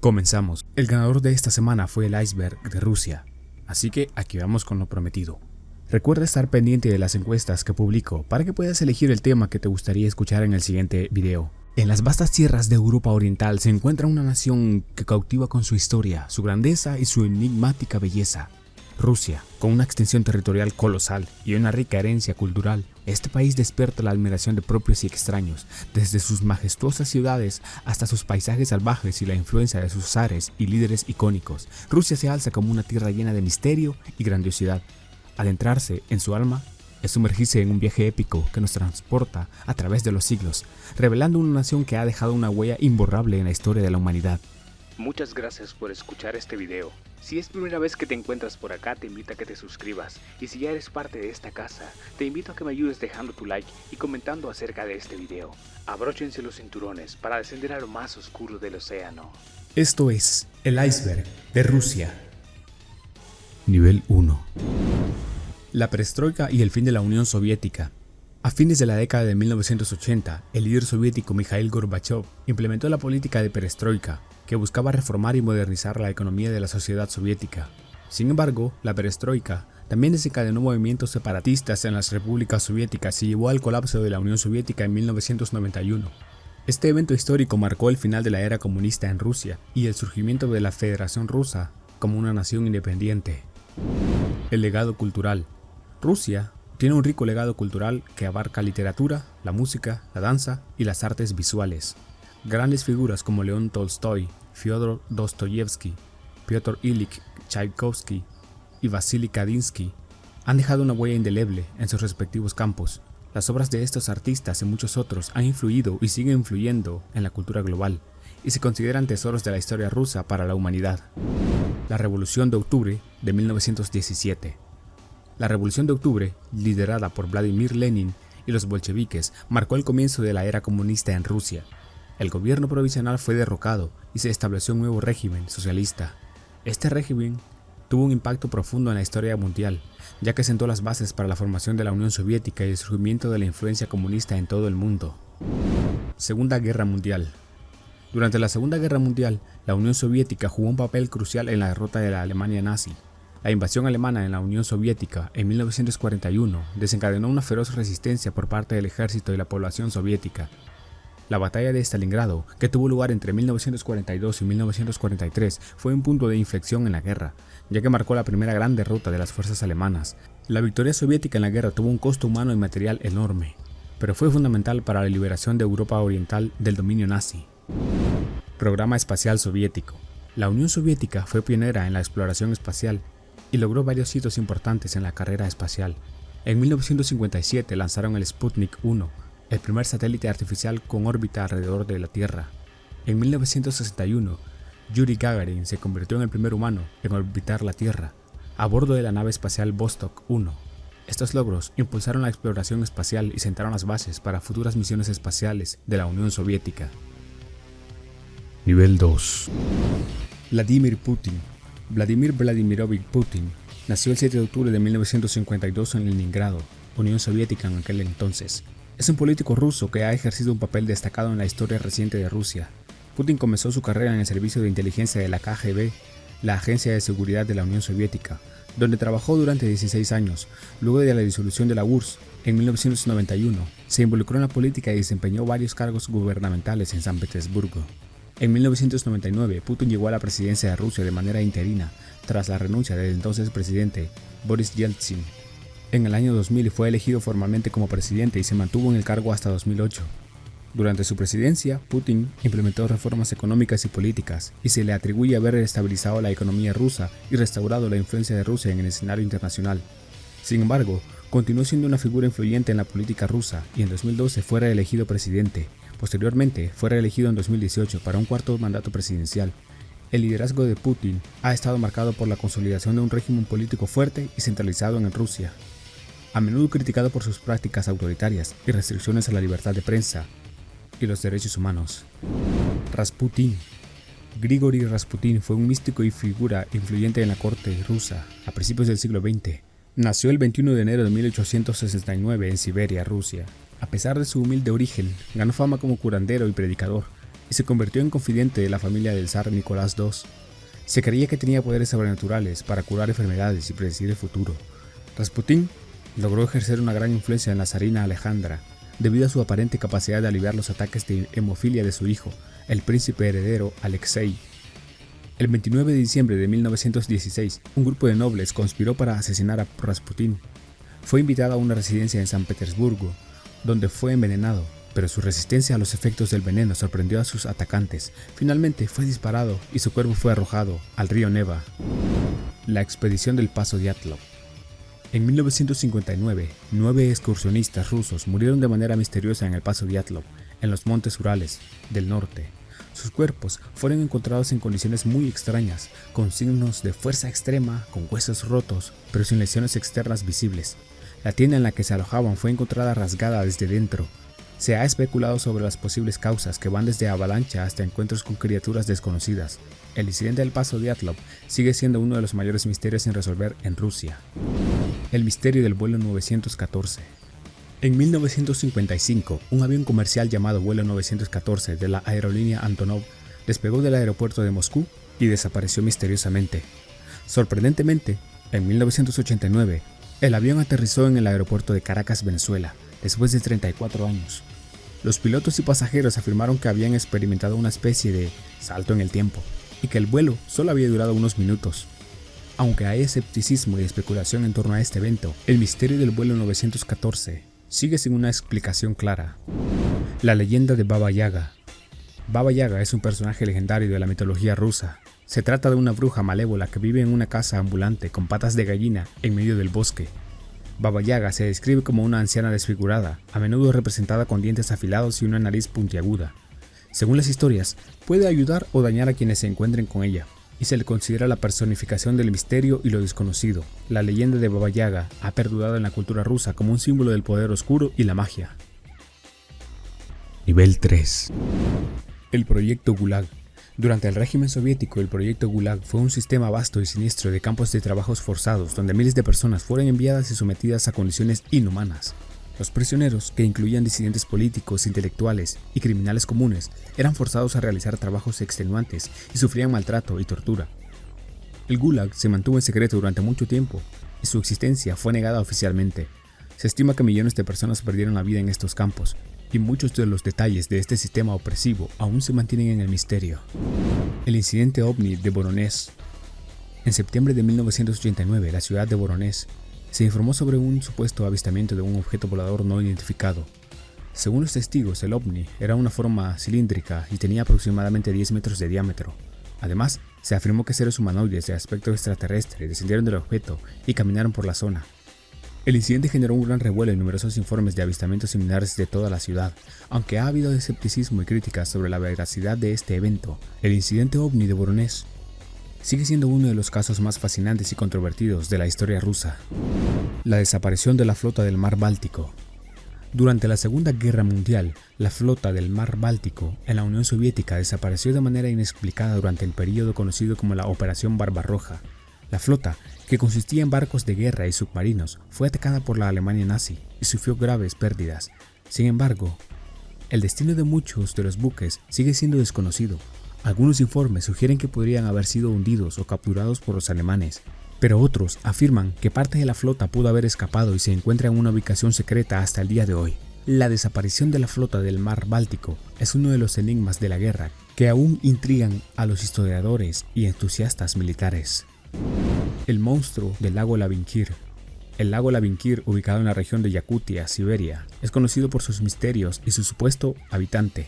Comenzamos. El ganador de esta semana fue el Iceberg de Rusia, así que aquí vamos con lo prometido. Recuerda estar pendiente de las encuestas que publico para que puedas elegir el tema que te gustaría escuchar en el siguiente video. En las vastas tierras de Europa Oriental se encuentra una nación que cautiva con su historia, su grandeza y su enigmática belleza. Rusia, con una extensión territorial colosal y una rica herencia cultural, este país despierta la admiración de propios y extraños, desde sus majestuosas ciudades hasta sus paisajes salvajes y la influencia de sus zares y líderes icónicos. Rusia se alza como una tierra llena de misterio y grandiosidad. Adentrarse en su alma es sumergirse en un viaje épico que nos transporta a través de los siglos, revelando una nación que ha dejado una huella imborrable en la historia de la humanidad. Muchas gracias por escuchar este video. Si es primera vez que te encuentras por acá, te invito a que te suscribas. Y si ya eres parte de esta casa, te invito a que me ayudes dejando tu like y comentando acerca de este video. Abróchense los cinturones para descender a lo más oscuro del océano. Esto es el Iceberg de Rusia. Nivel 1. La perestroika y el fin de la Unión Soviética. A fines de la década de 1980, el líder soviético Mikhail Gorbachev implementó la política de perestroika, que buscaba reformar y modernizar la economía de la sociedad soviética. Sin embargo, la perestroika también desencadenó movimientos separatistas en las repúblicas soviéticas y llevó al colapso de la Unión Soviética en 1991. Este evento histórico marcó el final de la era comunista en Rusia y el surgimiento de la Federación Rusa como una nación independiente. El legado cultural. Rusia tiene un rico legado cultural que abarca literatura, la música, la danza y las artes visuales. Grandes figuras como León Tolstoy, Fyodor Dostoyevsky, Piotr Ilich Tchaikovsky y Vasily Kandinsky han dejado una huella indeleble en sus respectivos campos. Las obras de estos artistas y muchos otros han influido y siguen influyendo en la cultura global y se consideran tesoros de la historia rusa para la humanidad. La Revolución de Octubre de 1917. La Revolución de Octubre, liderada por Vladimir Lenin y los bolcheviques, marcó el comienzo de la era comunista en Rusia. El gobierno provisional fue derrocado y se estableció un nuevo régimen socialista. Este régimen tuvo un impacto profundo en la historia mundial, ya que sentó las bases para la formación de la Unión Soviética y el surgimiento de la influencia comunista en todo el mundo. Segunda Guerra Mundial. Durante la Segunda Guerra Mundial, la Unión Soviética jugó un papel crucial en la derrota de la Alemania nazi. La invasión alemana en la Unión Soviética en 1941 desencadenó una feroz resistencia por parte del ejército y la población soviética. La batalla de Stalingrado, que tuvo lugar entre 1942 y 1943, fue un punto de inflexión en la guerra, ya que marcó la primera gran derrota de las fuerzas alemanas. La victoria soviética en la guerra tuvo un costo humano y material enorme, pero fue fundamental para la liberación de Europa Oriental del dominio nazi. Programa espacial soviético. La Unión Soviética fue pionera en la exploración espacial y logró varios hitos importantes en la carrera espacial. En 1957 lanzaron el Sputnik 1, el primer satélite artificial con órbita alrededor de la Tierra. En 1961, Yuri Gagarin se convirtió en el primer humano en orbitar la Tierra, a bordo de la nave espacial Vostok 1. Estos logros impulsaron la exploración espacial y sentaron las bases para futuras misiones espaciales de la Unión Soviética. Nivel 2. Vladimir Putin. Vladimir Vladimirovich Putin nació el 7 de octubre de 1952 en Leningrado, Unión Soviética en aquel entonces. Es un político ruso que ha ejercido un papel destacado en la historia reciente de Rusia. Putin comenzó su carrera en el servicio de inteligencia de la KGB, la Agencia de Seguridad de la Unión Soviética, donde trabajó durante 16 años. Luego de la disolución de la URSS, en 1991, se involucró en la política y desempeñó varios cargos gubernamentales en San Petersburgo. En 1999, Putin llegó a la presidencia de Rusia de manera interina, tras la renuncia del entonces presidente Boris Yeltsin. En el año 2000 fue elegido formalmente como presidente y se mantuvo en el cargo hasta 2008. Durante su presidencia, Putin implementó reformas económicas y políticas, y se le atribuye haber estabilizado la economía rusa y restaurado la influencia de Rusia en el escenario internacional. Sin embargo, continuó siendo una figura influyente en la política rusa y en 2012 fue reelegido presidente. Posteriormente, fue reelegido en 2018 para un cuarto mandato presidencial. El liderazgo de Putin ha estado marcado por la consolidación de un régimen político fuerte y centralizado en Rusia. A menudo criticado por sus prácticas autoritarias y restricciones a la libertad de prensa y los derechos humanos. Rasputín. Grigori Rasputín fue un místico y figura influyente en la corte rusa a principios del siglo XX. Nació el 21 de enero de 1869 en Siberia, Rusia. A pesar de su humilde origen, ganó fama como curandero y predicador. y se convirtió en confidente de la familia del zar Nicolás II. Se creía que tenía poderes sobrenaturales para curar enfermedades y predecir el futuro. Rasputín logró ejercer una gran influencia en la zarina Alejandra, debido a su aparente capacidad de aliviar los ataques de hemofilia de su hijo, el príncipe heredero Alexei. El 29 de diciembre de 1916, un grupo de nobles conspiró para asesinar a Rasputín. Fue invitado a una residencia en San Petersburgo, donde fue envenenado, pero su resistencia a los efectos del veneno sorprendió a sus atacantes. Finalmente fue disparado y su cuerpo fue arrojado al río Neva. La expedición del Paso Dyatlov. En 1959, 9 excursionistas rusos murieron de manera misteriosa en el Paso Dyatlov, en los montes Urales del norte. Sus cuerpos fueron encontrados en condiciones muy extrañas, con signos de fuerza extrema, con huesos rotos, pero sin lesiones externas visibles. La tienda en la que se alojaban fue encontrada rasgada desde dentro. Se ha especulado sobre las posibles causas que van desde avalancha hasta encuentros con criaturas desconocidas. El incidente del Paso Dyatlov sigue siendo uno de los mayores misterios sin resolver en Rusia. El misterio del vuelo 914. En 1955, un avión comercial llamado vuelo 914 de la aerolínea Antonov despegó del aeropuerto de Moscú y desapareció misteriosamente. Sorprendentemente, en 1989, el avión aterrizó en el aeropuerto de Caracas, Venezuela, después de 34 años. Los pilotos y pasajeros afirmaron que habían experimentado una especie de salto en el tiempo y que el vuelo solo había durado unos minutos. Aunque hay escepticismo y especulación en torno a este evento, el misterio del vuelo 914 sigue sin una explicación clara. La leyenda de Baba Yaga. Baba Yaga es un personaje legendario de la mitología rusa. Se trata de una bruja malévola que vive en una casa ambulante con patas de gallina en medio del bosque. Baba Yaga se describe como una anciana desfigurada, a menudo representada con dientes afilados y una nariz puntiaguda. Según las historias, puede ayudar o dañar a quienes se encuentren con ella, y se le considera la personificación del misterio y lo desconocido. La leyenda de Baba Yaga ha perdurado en la cultura rusa como un símbolo del poder oscuro y la magia. Nivel 3. El proyecto Gulag. Durante el régimen soviético, el proyecto Gulag fue un sistema vasto y siniestro de campos de trabajos forzados donde miles de personas fueron enviadas y sometidas a condiciones inhumanas. Los prisioneros, que incluían disidentes políticos, intelectuales y criminales comunes, eran forzados a realizar trabajos extenuantes y sufrían maltrato y tortura. El Gulag se mantuvo en secreto durante mucho tiempo y su existencia fue negada oficialmente. Se estima que millones de personas perdieron la vida en estos campos, y muchos de los detalles de este sistema opresivo aún se mantienen en el misterio. El incidente ovni de Voronezh. En septiembre de 1989, la ciudad de Voronezh se informó sobre un supuesto avistamiento de un objeto volador no identificado. Según los testigos, el ovni era una forma cilíndrica y tenía aproximadamente 10 metros de diámetro. Además, se afirmó que seres humanoides de aspecto extraterrestre descendieron del objeto y caminaron por la zona. El incidente generó un gran revuelo en numerosos informes de avistamientos similares de toda la ciudad. Aunque ha habido escepticismo y críticas sobre la veracidad de este evento, el incidente ovni de Voronezh sigue siendo uno de los casos más fascinantes y controvertidos de la historia rusa. La desaparición de la flota del Mar Báltico. Durante la Segunda Guerra Mundial, la flota del Mar Báltico en la Unión Soviética desapareció de manera inexplicada durante el período conocido como la Operación Barbarroja. La flota, que consistía en barcos de guerra y submarinos, fue atacada por la Alemania nazi y sufrió graves pérdidas. Sin embargo, el destino de muchos de los buques sigue siendo desconocido. Algunos informes sugieren que podrían haber sido hundidos o capturados por los alemanes, pero otros afirman que parte de la flota pudo haber escapado y se encuentra en una ubicación secreta hasta el día de hoy. La desaparición de la flota del Mar Báltico es uno de los enigmas de la guerra que aún intrigan a los historiadores y entusiastas militares. El monstruo del lago Lavinkir. El lago Lavinkir, ubicado en la región de Yakutia, Siberia, es conocido por sus misterios y su supuesto habitante.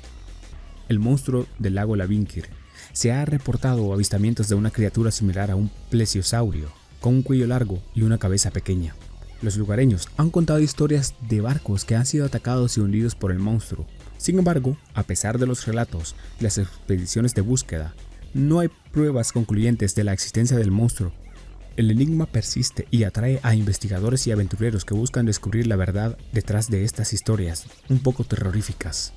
El monstruo del lago Lavinkir. Se ha reportado avistamientos de una criatura similar a un plesiosaurio, con un cuello largo y una cabeza pequeña. Los lugareños han contado historias de barcos que han sido atacados y hundidos por el monstruo. Sin embargo, a pesar de los relatos y las expediciones de búsqueda, no hay pruebas concluyentes de la existencia del monstruo. El enigma persiste y atrae a investigadores y aventureros que buscan descubrir la verdad detrás de estas historias, un poco terroríficas.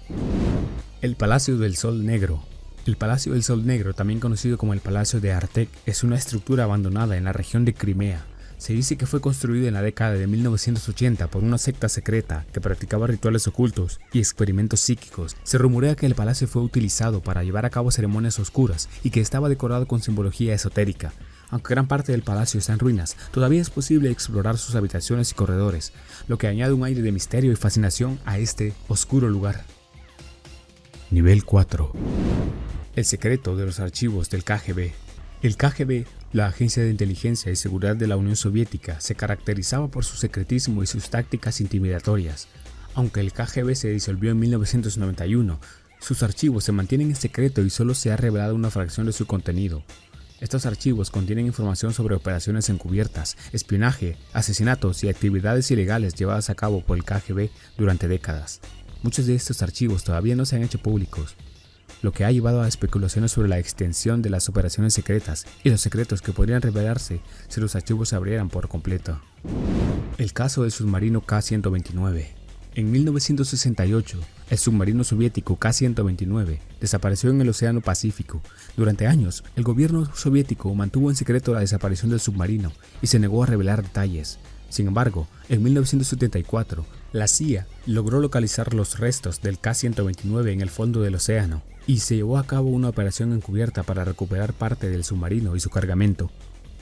El Palacio del Sol Negro. El Palacio del Sol Negro, también conocido como el Palacio de Artek, es una estructura abandonada en la región de Crimea. se dice que fue construido en la década de 1980 por una secta secreta que practicaba rituales ocultos y experimentos psíquicos. Se rumorea que el palacio fue utilizado para llevar a cabo ceremonias oscuras y que estaba decorado con simbología esotérica. Aunque gran parte del palacio está en ruinas, todavía es posible explorar sus habitaciones y corredores, lo que añade un aire de misterio y fascinación a este oscuro lugar. Nivel 4. El secreto de los archivos del KGB. El KGB, la Agencia de Inteligencia y Seguridad de la Unión Soviética, se caracterizaba por su secretismo y sus tácticas intimidatorias. Aunque el KGB se disolvió en 1991, sus archivos se mantienen en secreto y solo se ha revelado una fracción de su contenido. Estos archivos contienen información sobre operaciones encubiertas, espionaje, asesinatos y actividades ilegales llevadas a cabo por el KGB durante décadas. Muchos de estos archivos todavía no se han hecho públicos, lo que ha llevado a especulaciones sobre la extensión de las operaciones secretas y los secretos que podrían revelarse si los archivos se abrieran por completo. El caso del submarino K-129. En 1968, el submarino soviético K-129 desapareció en el Océano Pacífico. Durante años, el gobierno soviético mantuvo en secreto la desaparición del submarino y se negó a revelar detalles. Sin embargo, en 1974, la CIA logró localizar los restos del K-129 en el fondo del océano y se llevó a cabo una operación encubierta para recuperar parte del submarino y su cargamento.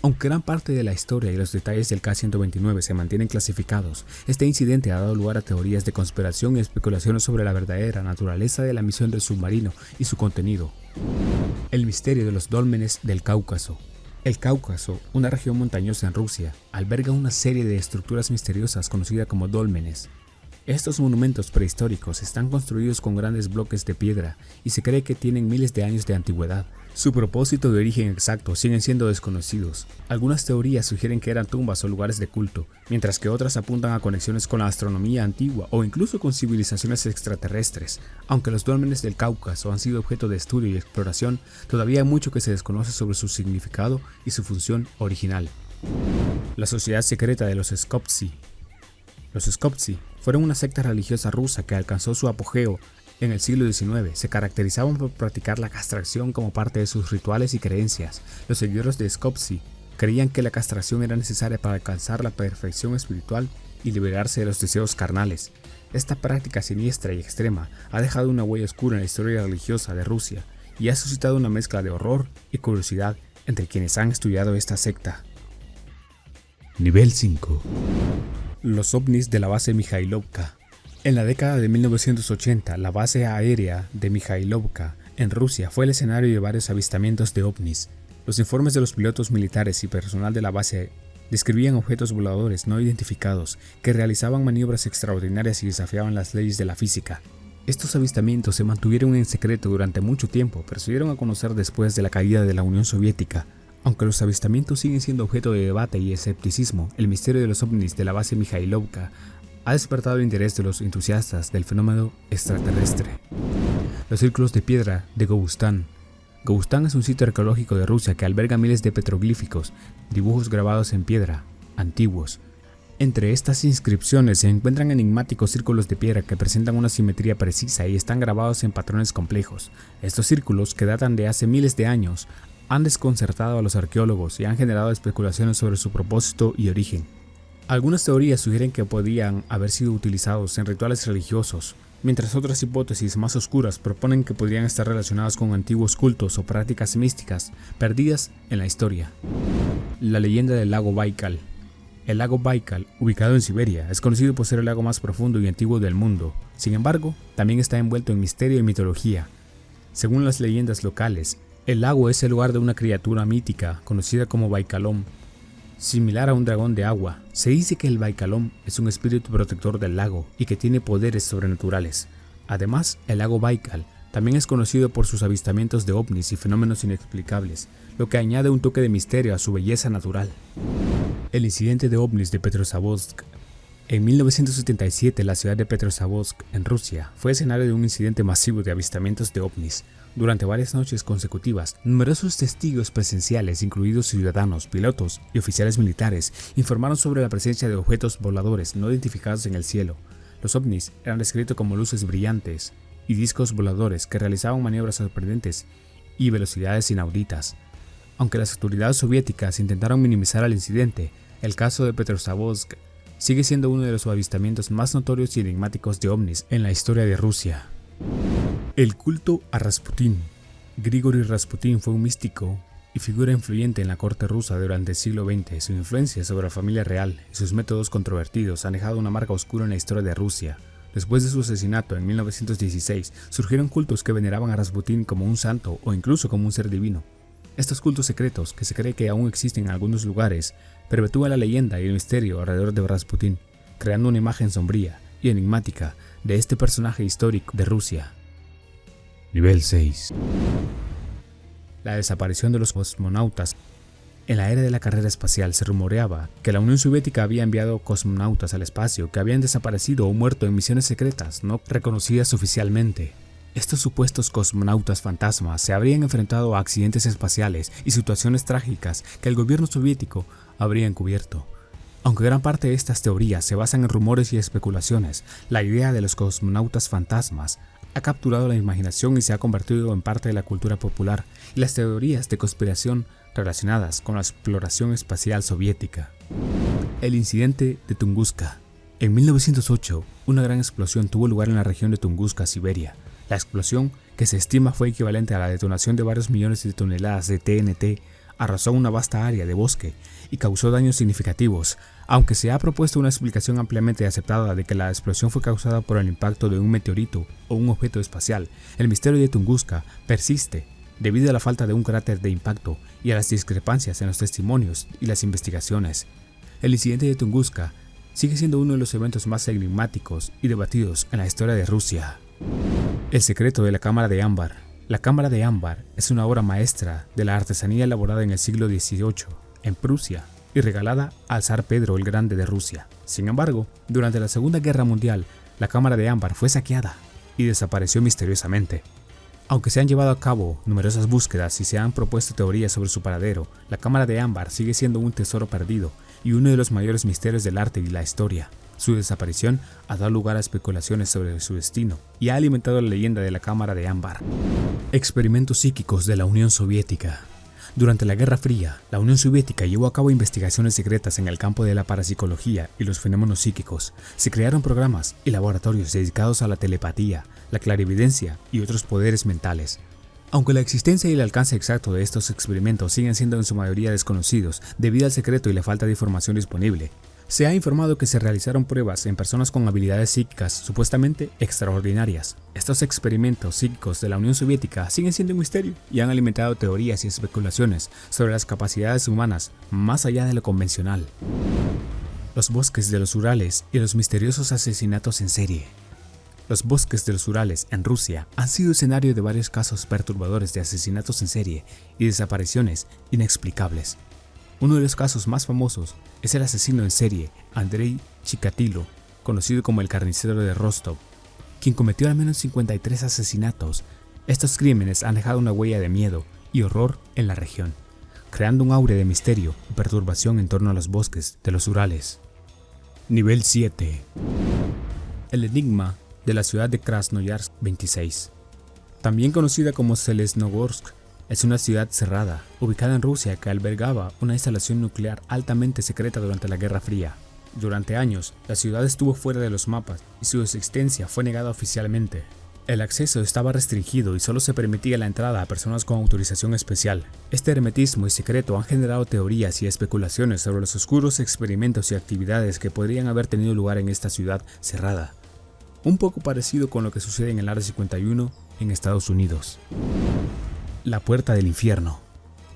Aunque gran parte de la historia y los detalles del K-129 se mantienen clasificados, este incidente ha dado lugar a teorías de conspiración y especulaciones sobre la verdadera naturaleza de la misión del submarino y su contenido. El misterio de los dólmenes del Cáucaso. El Cáucaso, una región montañosa en Rusia, alberga una serie de estructuras misteriosas conocidas como dólmenes. Estos monumentos prehistóricos están construidos con grandes bloques de piedra y se cree que tienen miles de años de antigüedad. Su propósito de origen exacto siguen siendo desconocidos. Algunas teorías sugieren que eran tumbas o lugares de culto, mientras que otras apuntan a conexiones con la astronomía antigua o incluso con civilizaciones extraterrestres. Aunque los dólmenes del Cáucaso han sido objeto de estudio y exploración, todavía hay mucho que se desconoce sobre su significado y su función original. La sociedad secreta de los Skoptsi. Los Skoptsi fueron una secta religiosa rusa que alcanzó su apogeo en el siglo XIX. Se caracterizaban por practicar la castración como parte de sus rituales y creencias. Los seguidores de Skoptsi creían que la castración era necesaria para alcanzar la perfección espiritual y liberarse de los deseos carnales. Esta práctica siniestra y extrema ha dejado una huella oscura en la historia religiosa de Rusia y ha suscitado una mezcla de horror y curiosidad entre quienes han estudiado esta secta. Nivel 5. Los ovnis de la base Mikhailovka. En la década de 1980, la base aérea de Mikhailovka, en Rusia, fue el escenario de varios avistamientos de ovnis. Los informes de los pilotos militares y personal de la base describían objetos voladores no identificados que realizaban maniobras extraordinarias y desafiaban las leyes de la física. Estos avistamientos se mantuvieron en secreto durante mucho tiempo, pero se dieron a conocer después de la caída de la Unión Soviética. Aunque los avistamientos siguen siendo objeto de debate y escepticismo, el misterio de los ovnis de la base Mikhailovka ha despertado el interés de los entusiastas del fenómeno extraterrestre. Los círculos de piedra de Gobustán. Gobustán es un sitio arqueológico de Rusia que alberga miles de petroglíficos, dibujos grabados en piedra, antiguos. Entre estas inscripciones se encuentran enigmáticos círculos de piedra que presentan una simetría precisa y están grabados en patrones complejos. Estos círculos, que datan de hace miles de años, han desconcertado a los arqueólogos y han generado especulaciones sobre su propósito y origen. Algunas teorías sugieren que podían haber sido utilizados en rituales religiosos, mientras otras hipótesis más oscuras proponen que podrían estar relacionados con antiguos cultos o prácticas místicas perdidas en la historia. La leyenda del lago Baikal. El lago Baikal, ubicado en Siberia, es conocido por ser el lago más profundo y antiguo del mundo. Sin embargo, también está envuelto en misterio y mitología. Según las leyendas locales, el lago es el lugar de una criatura mítica conocida como Baikalom, similar a un dragón de agua. Se dice que el Baikalom es un espíritu protector del lago y que tiene poderes sobrenaturales. Además, el lago Baikal también es conocido por sus avistamientos de ovnis y fenómenos inexplicables, lo que añade un toque de misterio a su belleza natural. El incidente de ovnis de Petrozavodsk. En 1977, la ciudad de Petrozavodsk, en Rusia, fue escenario de un incidente masivo de avistamientos de ovnis. Durante varias noches consecutivas, numerosos testigos presenciales, incluidos ciudadanos, pilotos y oficiales militares, informaron sobre la presencia de objetos voladores no identificados en el cielo. Los ovnis eran descritos como luces brillantes y discos voladores que realizaban maniobras sorprendentes y velocidades inauditas. Aunque las autoridades soviéticas intentaron minimizar el incidente, El caso de Petrozavodsk sigue siendo uno de los avistamientos más notorios y enigmáticos de ovnis en la historia de Rusia. El culto a Rasputín. Grigori Rasputín fue un místico y figura influyente en la corte rusa durante el siglo XX. Su influencia sobre la familia real y sus métodos controvertidos han dejado una marca oscura en la historia de Rusia. Después de su asesinato en 1916, surgieron cultos que veneraban a Rasputín como un santo o incluso como un ser divino. Estos cultos secretos, que se cree que aún existen en algunos lugares, perpetúan la leyenda y el misterio alrededor de Rasputín, creando una imagen sombría y enigmática de este personaje histórico de Rusia. Nivel 6. La desaparición de los cosmonautas. En la era de la carrera espacial se rumoreaba que la Unión Soviética había enviado cosmonautas al espacio que habían desaparecido o muerto en misiones secretas no reconocidas oficialmente. Estos supuestos cosmonautas fantasmas se habrían enfrentado a accidentes espaciales y situaciones trágicas que el gobierno soviético habría encubierto. Aunque gran parte de estas teorías se basan en rumores y especulaciones, la idea de los cosmonautas fantasmas ha capturado la imaginación y se ha convertido en parte de la cultura popular y las teorías de conspiración relacionadas con la exploración espacial soviética. El incidente de Tunguska. En 1908, una gran explosión tuvo lugar en la región de Tunguska, Siberia. La explosión, que se estima fue equivalente a la detonación de varios millones de toneladas de TNT, arrasó una vasta área de bosque y causó daños significativos. Aunque se ha propuesto una explicación ampliamente aceptada de que la explosión fue causada por el impacto de un meteorito o un objeto espacial, el misterio de Tunguska persiste debido a la falta de un cráter de impacto y a las discrepancias en los testimonios y las investigaciones. El incidente de Tunguska sigue siendo uno de los eventos más enigmáticos y debatidos en la historia de Rusia. El secreto de la cámara de ámbar. La cámara de ámbar es una obra maestra de la artesanía elaborada en el siglo XVIII en Prusia y regalada al zar Pedro el Grande de Rusia. Sin embargo, durante la Segunda Guerra Mundial, la cámara de ámbar fue saqueada y desapareció misteriosamente. Aunque se han llevado a cabo numerosas búsquedas y se han propuesto teorías sobre su paradero, la cámara de ámbar sigue siendo un tesoro perdido y uno de los mayores misterios del arte y la historia. Su desaparición ha dado lugar a especulaciones sobre su destino y ha alimentado la leyenda de la cámara de ámbar. Experimentos psíquicos de la Unión Soviética. Durante la Guerra Fría, la Unión Soviética llevó a cabo investigaciones secretas en el campo de la parapsicología y los fenómenos psíquicos. Se crearon programas y laboratorios dedicados a la telepatía, la clarividencia y otros poderes mentales. Aunque la existencia y el alcance exacto de estos experimentos siguen siendo en su mayoría desconocidos debido al secreto y la falta de información disponible, se ha informado que se realizaron pruebas en personas con habilidades psíquicas supuestamente extraordinarias. Estos experimentos psíquicos de la Unión Soviética siguen siendo un misterio y han alimentado teorías y especulaciones sobre las capacidades humanas más allá de lo convencional. Los bosques de los Urales y los misteriosos asesinatos en serie. Los bosques de los Urales en Rusia han sido escenario de varios casos perturbadores de asesinatos en serie y desapariciones inexplicables. Uno de los casos más famosos es el asesino en serie Andrei Chikatilo, conocido como el carnicero de Rostov, quien cometió al menos 53 asesinatos. Estos crímenes han dejado una huella de miedo y horror en la región, creando un aura de misterio y perturbación en torno a los bosques de los Urales. Nivel 7. El enigma de la ciudad de Krasnoyarsk 26. También conocida como Zelezhnogorsk, es una ciudad cerrada, ubicada en Rusia que albergaba una instalación nuclear altamente secreta durante la Guerra Fría. Durante años, la ciudad estuvo fuera de los mapas y su existencia fue negada oficialmente. El acceso estaba restringido y solo se permitía la entrada a personas con autorización especial. Este hermetismo y secreto han generado teorías y especulaciones sobre los oscuros experimentos y actividades que podrían haber tenido lugar en esta ciudad cerrada. Un poco parecido con lo que sucede en el Área 51 en Estados Unidos. La Puerta del Infierno.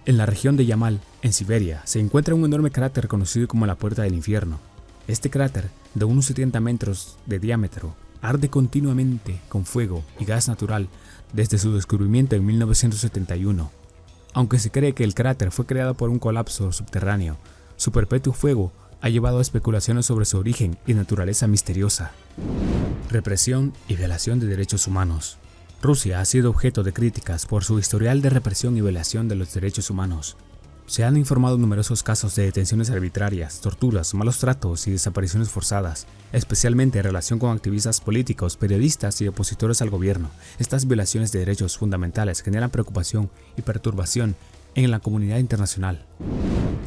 En la región de Yamal, en Siberia, se encuentra un enorme cráter conocido como la Puerta del Infierno. Este cráter, de unos 70 metros de diámetro, arde continuamente con fuego y gas natural desde su descubrimiento en 1971. Aunque se cree que el cráter fue creado por un colapso subterráneo, su perpetuo fuego ha llevado a especulaciones sobre su origen y naturaleza misteriosa. Represión y violación de derechos humanos. Rusia ha sido objeto de críticas por su historial de represión y violación de los derechos humanos. Se han informado numerosos casos de detenciones arbitrarias, torturas, malos tratos y desapariciones forzadas, especialmente en relación con activistas políticos, periodistas y opositores al gobierno. Estas violaciones de derechos fundamentales generan preocupación y perturbación en la comunidad internacional.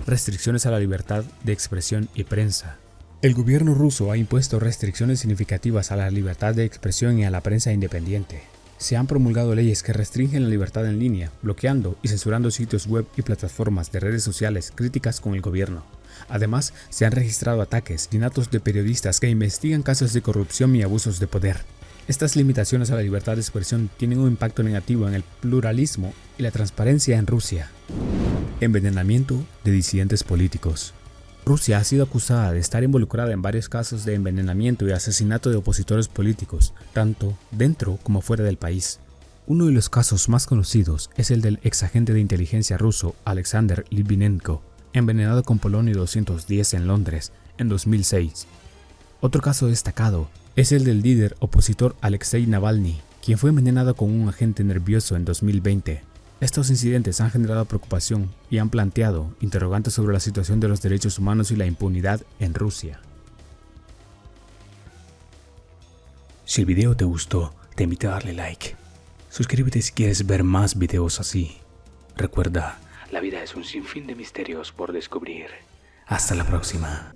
Restricciones a la libertad de expresión y prensa. El gobierno ruso ha impuesto restricciones significativas a la libertad de expresión y a la prensa independiente. Se han promulgado leyes que restringen la libertad en línea, bloqueando y censurando sitios web y plataformas de redes sociales críticas con el gobierno. Además, se han registrado ataques y asesinatos de periodistas que investigan casos de corrupción y abusos de poder. Estas limitaciones a la libertad de expresión tienen un impacto negativo en el pluralismo y la transparencia en Rusia. Envenenamiento de disidentes políticos. Rusia ha sido acusada de estar involucrada en varios casos de envenenamiento y asesinato de opositores políticos, tanto dentro como fuera del país. Uno de los casos más conocidos es el del exagente de inteligencia ruso Alexander Litvinenko, envenenado con polonio 210 en Londres en 2006. Otro caso destacado es el del líder opositor Alexei Navalny, quien fue envenenado con un agente nervioso en 2020. Estos incidentes han generado preocupación y han planteado interrogantes sobre la situación de los derechos humanos y la impunidad en Rusia. Si el video te gustó, te invito a darle like. Suscríbete si quieres ver más videos así. Recuerda, la vida es un sinfín de misterios por descubrir. Hasta la próxima.